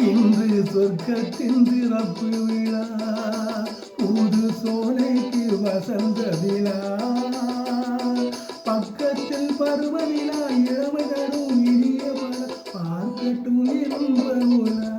இன்று சொர்க்கத்தின் திறப்பு விழா, புது சோலைக்கு வசந்த விழா, பக்கத்தில் பருவநிலா இளமை தரும் இனிய பல பார்க்கட்டும் இன்ப உலா.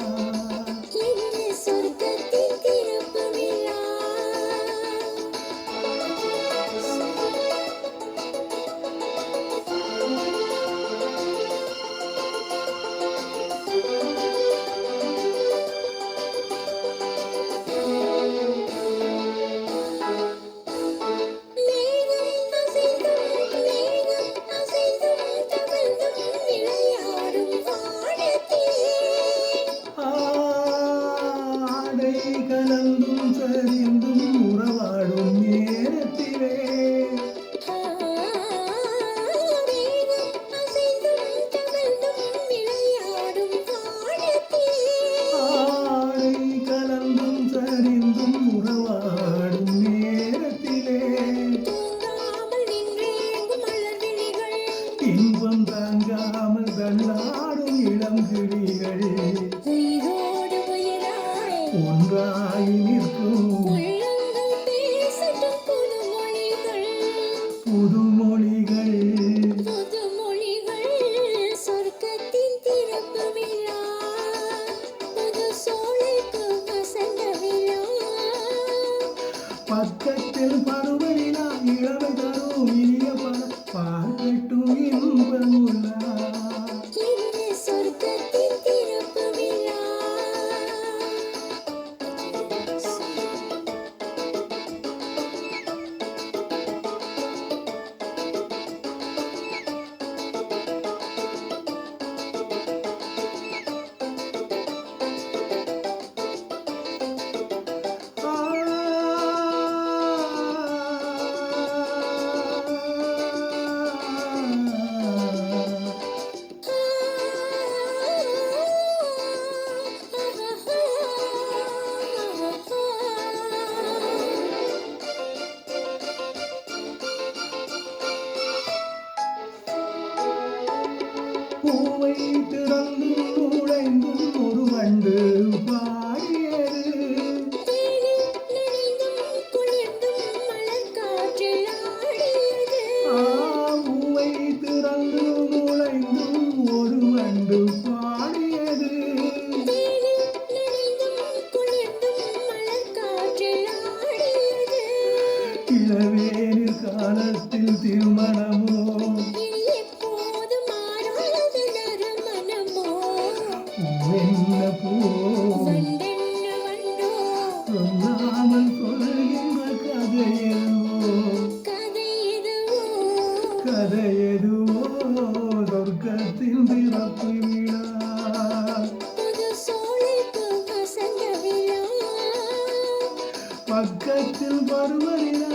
கலந்தும் சரிந்தும் உறவாடும் நேரத்திலே ஆடை கலந்தும் சரிந்தும் உறவாடும் நேரத்திலே இன்பம் தாங்காமல் தள்ளாடும் இளம் கிளிகள் ஒன்றாய் நிற்கும் புதுமொழிகள். சொர்க்கத்தின் திறப்பு விழா, புது சோலைக்கு வசந்த விழா, பக்கத்தில் பருவநிலா இளமை தரும் இனிய பல பார்க்கட்டும் இன்ப உலா. சொர்க்கத்தின் திறப்பு விழா. பூவை திறந்தும் நுழைந்தும் ஒரு வண்டு பாடியது, பூவை திறந்தும் நுழைந்தும் ஒரு வண்டு பாடியது, இளவேனில் காலத்தில் திருமணமோ என்ன போ சொல்லாமல் சொல்கின்ற கதை எதுவோ சொர்க்கத்தின் பிறப்பு விழா, பக்கத்தில் பருவநிலா